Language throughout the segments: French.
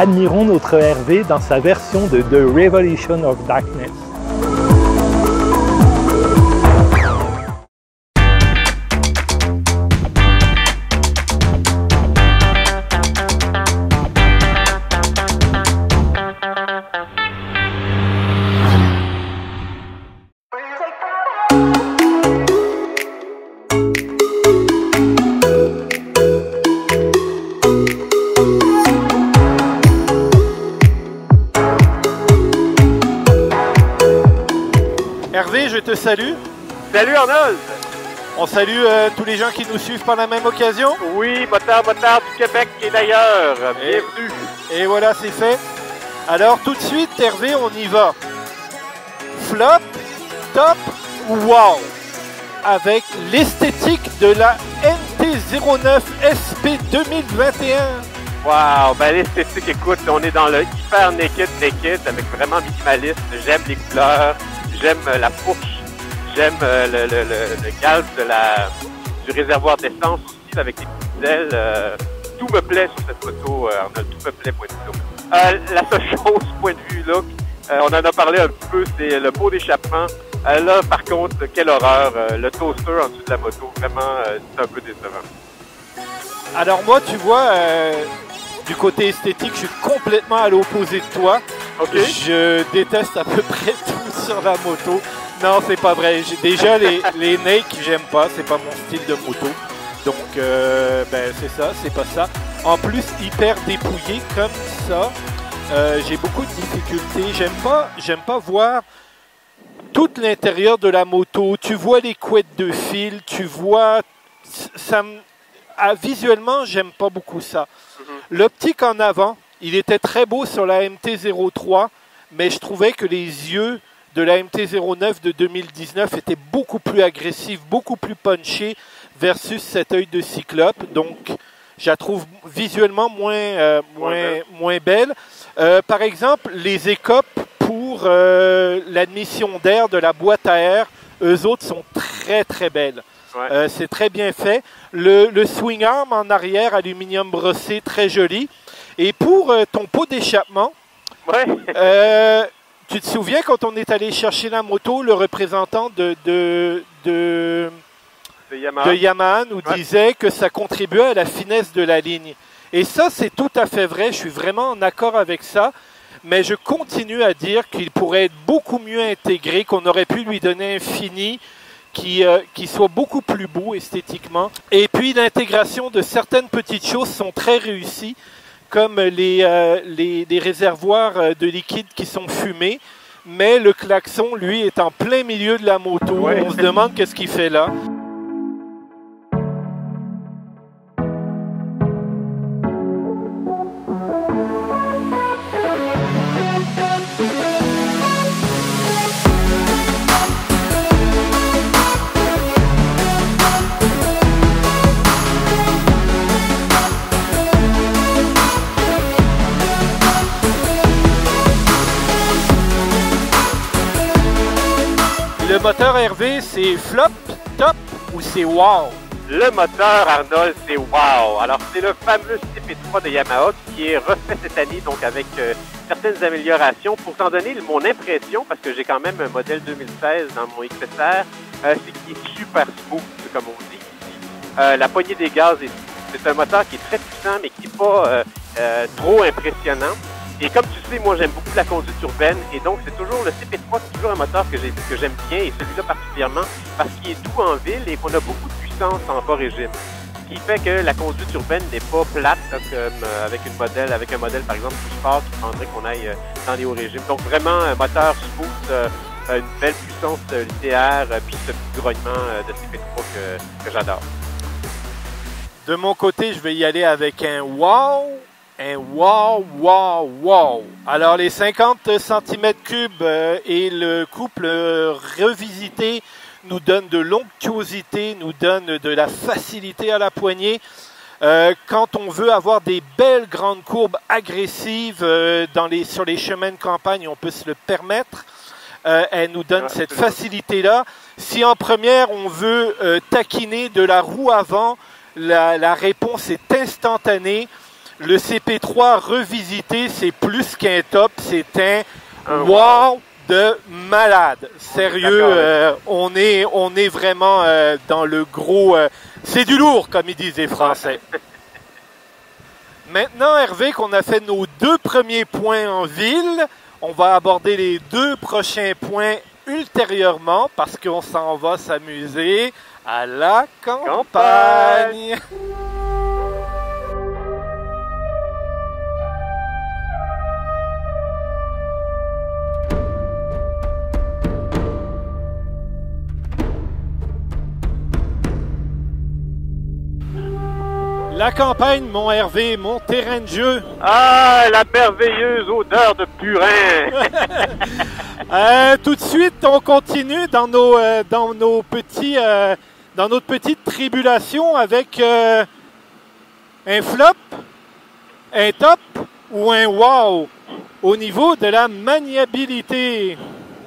admirons notre Hervé dans sa version de The Revolution of Darkness. Hervé, je te salue. Salut Arnold! On salue tous les gens qui nous suivent par la même occasion. Oui, motard du Québec et d'ailleurs. Bienvenue. Et voilà, c'est fait. Alors tout de suite, Hervé, on y va. Flop, top ou wow? Avec l'esthétique de la MT-09 SP 2021. Wow, ben l'esthétique, écoute, on est dans le hyper naked avec vraiment minimaliste. J'aime les couleurs, j'aime la fourche, j'aime le gaz du réservoir d'essence aussi, avec les petites ailes. Tout me plaît sur cette photo, Arnold, tout me plaît, point de vue. La seule chose, point de vue look, on en a parlé un petit peu, c'est le pot d'échappement. Là, par contre, quelle horreur, le toaster en dessous de la moto, vraiment, c'est un peu décevant. Alors moi, tu vois, du côté esthétique, je suis complètement à l'opposé de toi. Okay. Je déteste à peu près tout sur la moto. Non, c'est pas vrai. Déjà, les nakes, j'aime pas. C'est pas mon style de moto. Donc, ben, c'est ça, c'est pas ça. En plus, hyper dépouillé comme ça. J'ai beaucoup de difficultés. J'aime pas voir tout l'intérieur de la moto. Tu vois les couettes de fil. Tu vois... visuellement, j'aime pas beaucoup ça. L'optique en avant, il était très beau sur la MT-03, mais je trouvais que les yeux de la MT-09 de 2019 étaient beaucoup plus agressifs, beaucoup plus punchés versus cet œil de cyclope. Donc, je la trouve visuellement moins belle. Par exemple, les écopes pour l'admission d'air de la boîte à air, eux autres sont très très belles. Ouais. C'est très bien fait. Le swing arm en arrière, aluminium brossé, très joli. Et pour ton pot d'échappement, ouais. Tu te souviens quand on est allé chercher la moto, le représentant de Yamaha nous disait que ça contribuait à la finesse de la ligne. Et ça, c'est tout à fait vrai. Je suis vraiment en accord avec ça. Mais je continue à dire qu'il pourrait être beaucoup mieux intégré, qu'on aurait pu lui donner un fini qui soit beaucoup plus beau esthétiquement. Et puis l'intégration de certaines petites choses sont très réussies, comme les réservoirs de liquide qui sont fumés, mais le klaxon, lui, est en plein milieu de la moto. Ouais. On se demande qu'est-ce qu'il fait là. Le moteur Hervé, c'est flop, top ou c'est wow? Le moteur, Arnold, c'est wow! Alors, c'est le fameux CP3 de Yamaha qui est refait cette année, donc avec certaines améliorations. Pour t'en donner mon impression, parce que j'ai quand même un modèle 2016 dans mon XSR, c'est qu'il est super smooth, comme on dit ici. La poignée des gaz, c'est un moteur qui est très puissant, mais qui n'est pas trop impressionnant. Et comme tu sais, moi, j'aime beaucoup la conduite urbaine. Et donc, c'est toujours le CP3, c'est toujours un moteur que j'aime bien, et celui-là particulièrement, parce qu'il est doux en ville et qu'on a beaucoup de puissance en bas régime. Ce qui fait que la conduite urbaine n'est pas plate, là, comme avec un modèle, par exemple, plus fort, qui prendrait qu'on aille dans les hauts régimes. Donc, vraiment, un moteur smooth, une belle puissance linéaire, puis ce petit grognement de CP3 que j'adore. De mon côté, je vais y aller avec un wow. Un wow, wow, wow. Alors, les 50 cm3 et le couple revisité nous donnent de l'onctuosité, nous donnent de la facilité à la poignée. Quand on veut avoir des belles grandes courbes agressives sur les chemins de campagne, on peut se le permettre. Elle nous donne cette facilité-là. Si en première, on veut taquiner de la roue avant, la réponse est instantanée. Le CP3 revisité, c'est plus qu'un top, c'est un wow de malade. Sérieux, on est vraiment dans le gros... c'est du lourd, comme ils disent les Français. Maintenant, Hervé, qu'on a fait nos 2 premiers points en ville, on va aborder les 2 prochains points ultérieurement parce qu'on s'en va s'amuser à la campagne. La campagne, mon Hervé, mon terrain de jeu. Ah, la merveilleuse odeur de purin. Tout de suite, on continue dans notre petite tribulation avec un flop, un top ou un wow au niveau de la maniabilité.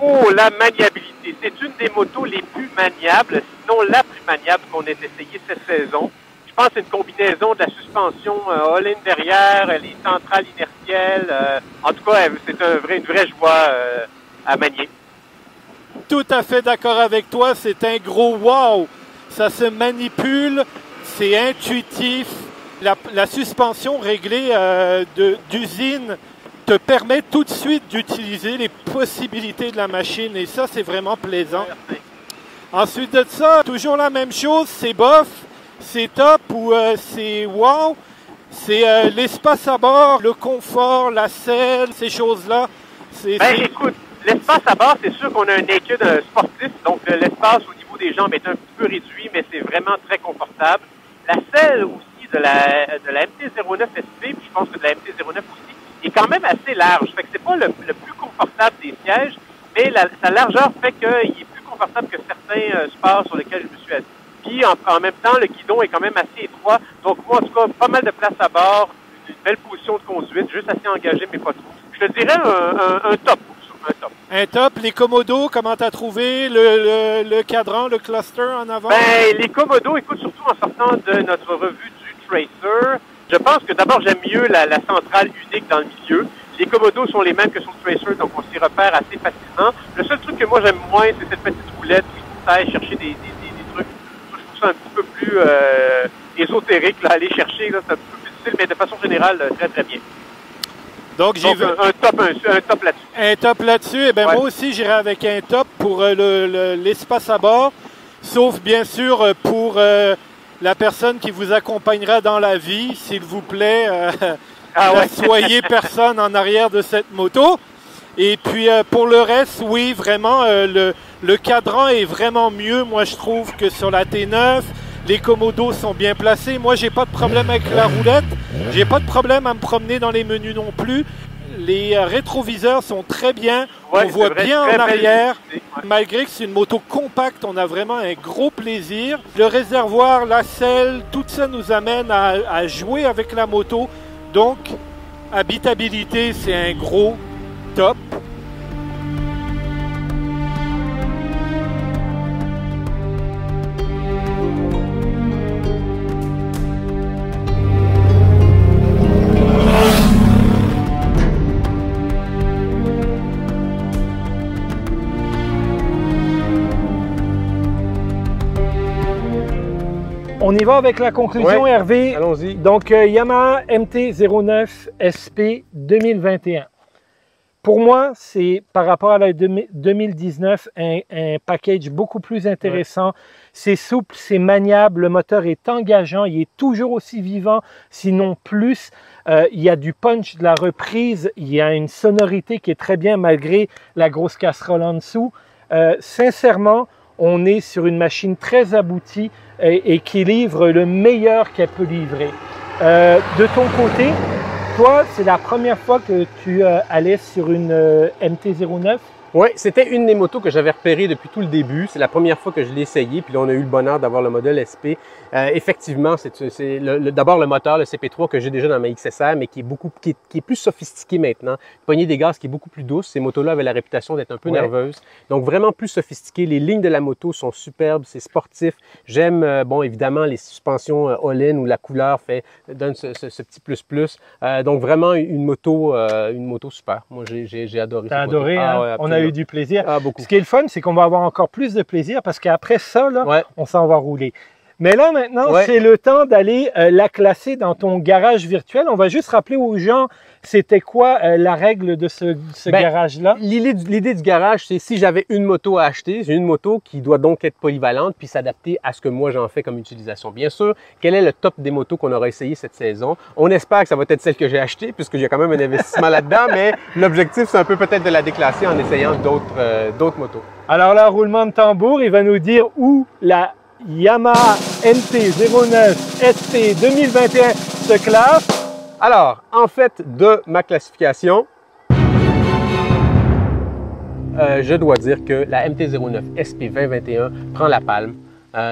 Oh, la maniabilité. C'est une des motos les plus maniables, sinon la plus maniable qu'on ait essayé cette saison. Je pense que c'est une combinaison de la suspension all-in derrière, les centrales inertielles. En tout cas, c'est une vraie joie à manier. Tout à fait d'accord avec toi. C'est un gros wow. Ça se manipule, c'est intuitif. La suspension réglée d'usine te permet tout de suite d'utiliser les possibilités de la machine. Et ça, c'est vraiment plaisant. Ensuite de ça, toujours la même chose, c'est bof. C'est top ou c'est wow, c'est l'espace à bord, le confort, la selle, ces choses-là. Écoute, l'espace à bord, c'est sûr qu'on a un naked sportif, donc l'espace au niveau des jambes est un petit peu réduit, mais c'est vraiment très confortable. La selle aussi de la MT-09 SP, puis je pense que de la MT-09 aussi, est quand même assez large. Fait que c'est pas le plus confortable des sièges, mais sa largeur fait qu'il est plus confortable que certains sports sur lesquels je me suis assis. Puis en même temps, le guidon est quand même assez étroit. Donc moi, en tout cas, pas mal de place à bord, une belle position de conduite, juste assez engagé, mais pas trop. Je te dirais un top. Un top. Les Komodo, comment t'as trouvé le cadran, le cluster en avant? Les Komodo, écoute, surtout en sortant de notre revue du Tracer, je pense que d'abord, j'aime mieux la centrale unique dans le milieu. Les Komodo sont les mêmes que sur le Tracer, donc on s'y repère assez facilement. Le seul truc que moi j'aime moins, c'est cette petite roulette où il chercher des trucs. Un petit peu plus ésotérique, là, aller chercher, là, c'est un petit peu plus difficile, mais de façon générale, très très bien. Donc j'ai vu un top là-dessus. Un top là-dessus, et moi aussi j'irai avec un top pour l'espace à bord, sauf bien sûr pour la personne qui vous accompagnera dans la vie, s'il vous plaît, ne soyez personne en arrière de cette moto. Et puis pour le reste, oui, vraiment, le cadran est vraiment mieux, moi je trouve, que sur la T9. Les Komodo sont bien placés. Moi, j'ai pas de problème avec la roulette. J'ai pas de problème à me promener dans les menus non plus. Les rétroviseurs sont très bien. On voit bien en arrière. Malgré que c'est une moto compacte, on a vraiment un gros plaisir. Le réservoir, la selle, tout ça nous amène à jouer avec la moto. Donc, habitabilité, c'est un gros top. On y va avec la conclusion, Hervé. Allons-y. Donc, Yamaha MT-09 SP 2021. Pour moi, c'est par rapport à la 2019 un package beaucoup plus intéressant. Ouais. C'est souple, c'est maniable, le moteur est engageant, il est toujours aussi vivant, sinon plus. Il y a du punch de la reprise, il y a une sonorité qui est très bien malgré la grosse casserole en dessous. Sincèrement, on est sur une machine très aboutie et qui livre le meilleur qu'elle peut livrer. De ton côté, toi, c'est la première fois que tu allais sur une MT-09? Oui, c'était une des motos que j'avais repérées depuis tout le début. C'est la première fois que je l'ai essayé, puis là, on a eu le bonheur d'avoir le modèle SP. Effectivement, c'est d'abord le moteur, le CP3 que j'ai déjà dans ma XSR, mais qui est plus sophistiqué maintenant. Poignée des gaz qui est beaucoup plus douce. Ces motos-là avaient la réputation d'être un peu nerveuses. Donc, vraiment plus sophistiqué. Les lignes de la moto sont superbes, c'est sportif. J'aime, bon, évidemment, les suspensions all-in où la couleur donne ce petit plus-plus. Donc, vraiment une moto super. Moi, j'ai adoré. T'as adoré, hein? Ouais, on a eu du plaisir. Beaucoup. Ce qui est le fun, c'est qu'on va avoir encore plus de plaisir parce qu'après ça, là, on s'en va rouler. Mais là, maintenant, c'est le temps d'aller la classer dans ton garage virtuel. On va juste rappeler aux gens, c'était quoi la règle de ce garage-là? L'idée du garage, c'est si j'avais une moto à acheter, j'ai une moto qui doit donc être polyvalente puis s'adapter à ce que moi j'en fais comme utilisation. Bien sûr, quel est le top des motos qu'on aura essayé cette saison? On espère que ça va être celle que j'ai achetée puisque j'ai quand même un investissement là-dedans, mais l'objectif, c'est un peu peut-être de la déclasser en essayant d'autres motos. Alors là, roulement de tambour, il va nous dire où la Yamaha MT-09 SP 2021 se classe. Alors, en fait, de ma classification, je dois dire que la MT-09 SP 2021 prend la palme.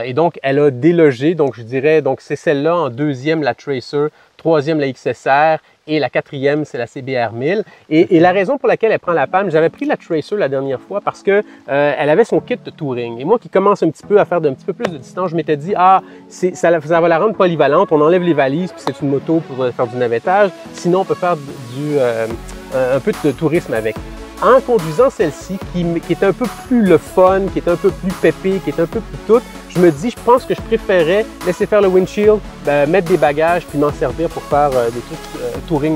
Et donc, elle a délogé, donc je dirais, donc c'est celle-là en deuxième, la Tracer, troisième, la XSR, et la quatrième, c'est la CBR 1000. Et la raison pour laquelle elle prend la palme, j'avais pris la Tracer la dernière fois parce que elle avait son kit de touring. Et moi qui commence un petit peu à faire d'un petit peu plus de distance, je m'étais dit, ça va la rendre polyvalente, on enlève les valises, puis c'est une moto pour faire du navettage. Sinon, on peut faire un peu de tourisme avec. En conduisant celle-ci, qui est un peu plus le fun, qui est un peu plus pépé, qui est un peu plus toute, je me dis, je pense que je préférais laisser faire le windshield, mettre des bagages, puis m'en servir pour faire des trucs touring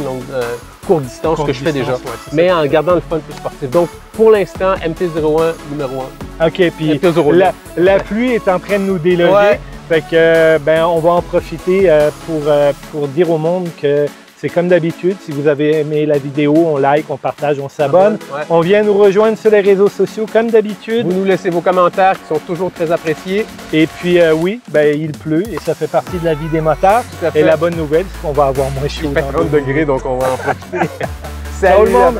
courte distance, que je fais déjà, mais en gardant le fun plus sportif. Donc, pour l'instant, MT-01 numéro 1. OK, puis la pluie est en train de nous déloger, fait que, on va en profiter pour dire au monde que c'est comme d'habitude, si vous avez aimé la vidéo, on like, on partage, on s'abonne. On vient nous rejoindre sur les réseaux sociaux comme d'habitude. Vous nous laissez vos commentaires qui sont toujours très appréciés. Et puis oui, il pleut et ça fait partie de la vie des motards. Et la bonne nouvelle, c'est qu'on va avoir moins chaud. Il fait 30 degrés, donc on va en profiter. Salut tout le monde!